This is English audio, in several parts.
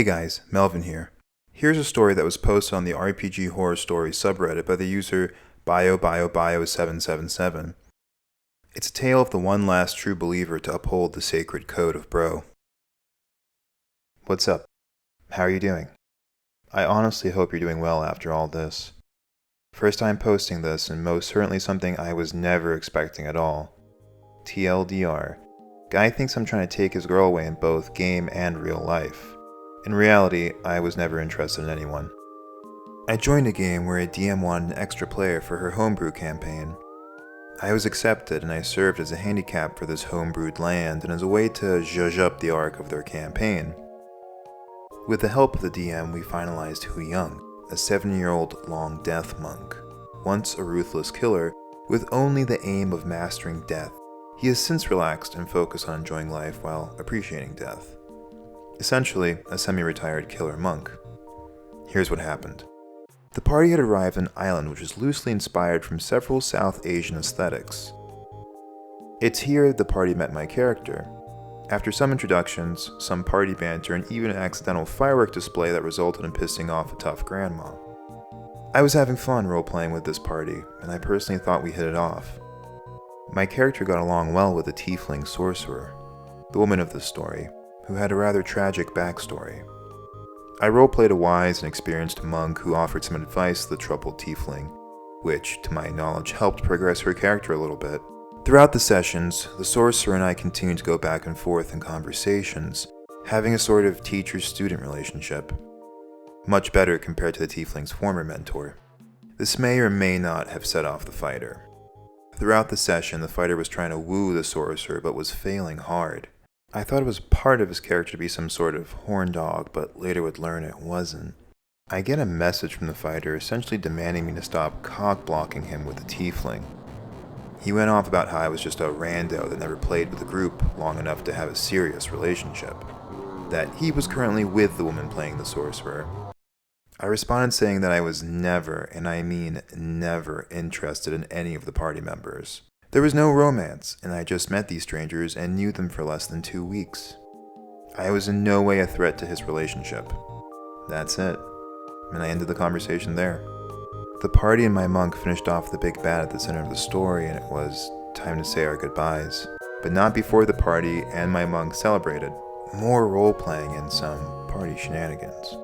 guys, Melvin here. Here's a story that was posted on the RPG Horror Story subreddit by the user BioBioBio777. It's a tale of the one last true believer to uphold the sacred code of bro. What's up? How are you doing? I honestly hope you're doing well after all this. First time posting this, and most certainly something I was never expecting at all. TLDR. Guy thinks I'm trying to take his girl away in both game and real life. In reality, I was never interested in anyone. I joined a game where a DM wanted an extra player for her homebrew campaign. I was accepted, and I served as a handicap for this homebrewed land and as a way to zhuzh up the arc of their campaign. With the help of the DM, we finalized Hu Young, a 7-year-old long death monk, once a ruthless killer with only the aim of mastering death. He has since relaxed and focused on enjoying life while appreciating death. Essentially, a semi-retired killer monk. Here's what happened. The party had arrived on an island which was loosely inspired from several South Asian aesthetics. It's here the party met my character. After some introductions, some party banter, and even an accidental firework display that resulted in pissing off a tough grandma. I was having fun role-playing with this party, and I personally thought we hit it off. My character got along well with the tiefling sorcerer, the woman of the story, who had a rather tragic backstory. I role-played a wise and experienced monk who offered some advice to the troubled tiefling, which, to my knowledge, helped progress her character a little bit. Throughout the sessions, the sorcerer and I continued to go back and forth in conversations, having a sort of teacher-student relationship. Much better compared to the tiefling's former mentor. This may or may not have set off the fighter. Throughout the session, the fighter was trying to woo the sorcerer but was failing hard. I thought it was part of his character to be some sort of horn dog, but later would learn it wasn't. I get a message from the fighter essentially demanding me to stop cock-blocking him with the tiefling. He went off about how I was just a rando that never played with a group long enough to have a serious relationship. That he was currently with the woman playing the sorcerer. I responded saying that I was never, and I mean never, interested in any of the party members. There was no romance, and I just met these strangers and knew them for less than 2 weeks. I was in no way a threat to his relationship. That's it. And I ended the conversation there. The party and my monk finished off the big bad at the center of the story, and it was time to say our goodbyes. But not before the party and my monk celebrated. More role-playing and some party shenanigans.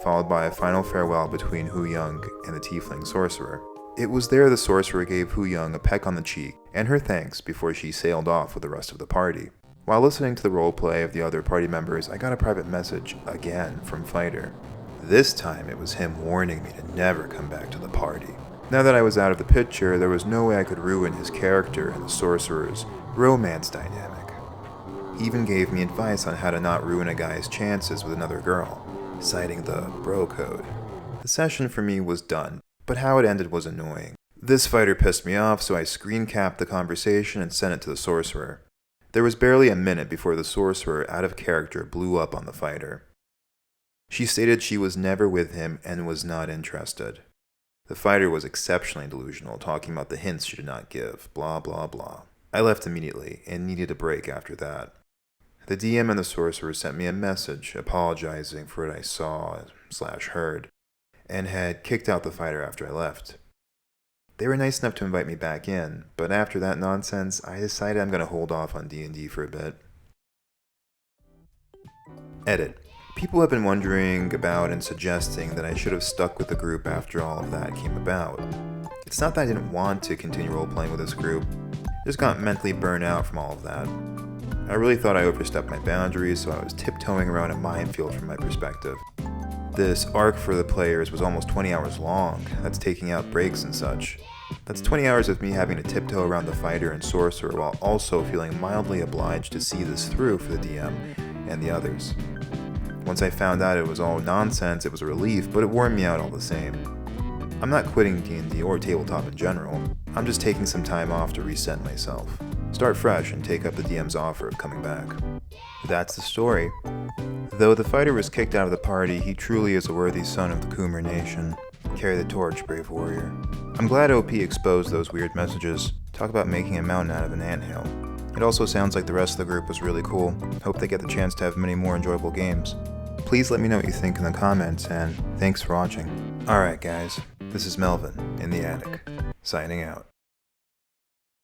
Followed by a final farewell between Hu Young and the tiefling sorcerer. It was there the sorcerer gave Hu Young a peck on the cheek and her thanks before she sailed off with the rest of the party. While listening to the roleplay of the other party members, I got a private message again from Fighter. This time it was him warning me to never come back to the party. Now that I was out of the picture, there was no way I could ruin his character and the sorcerer's romance dynamic. He even gave me advice on how to not ruin a guy's chances with another girl, citing the bro code. The session for me was done. But how it ended was annoying. This fighter pissed me off, so I screen capped the conversation and sent it to the sorcerer. There was barely a minute before the sorcerer, out of character, blew up on the fighter. She stated she was never with him and was not interested. The fighter was exceptionally delusional, talking about the hints she did not give, blah blah blah. I left immediately and needed a break after that. The DM and the sorcerer sent me a message apologizing for what I saw/heard. And had kicked out the fighter after I left. They were nice enough to invite me back in, but after that nonsense, I decided I'm going to hold off on D&D for a bit. Edit. People have been wondering about and suggesting that I should have stuck with the group after all of that came about. It's not that I didn't want to continue role-playing with this group, I just got mentally burnt out from all of that. I really thought I overstepped my boundaries, so I was tiptoeing around a minefield from my perspective. This arc for the players was almost 20 hours long, that's taking out breaks and such. That's 20 hours of me having to tiptoe around the fighter and sorcerer while also feeling mildly obliged to see this through for the DM and the others. Once I found out it was all nonsense, it was a relief, but it wore me out all the same. I'm not quitting D&D or tabletop in general, I'm just taking some time off to reset myself, start fresh and take up the DM's offer of coming back. That's the story. Though the fighter was kicked out of the party, he truly is a worthy son of the Coomer Nation. Carry the torch, brave warrior. I'm glad OP exposed those weird messages. Talk about making a mountain out of an anthill. It also sounds like the rest of the group was really cool. Hope they get the chance to have many more enjoyable games. Please let me know what you think in the comments, and thanks for watching. Alright guys, this is Melvin in the attic, signing out.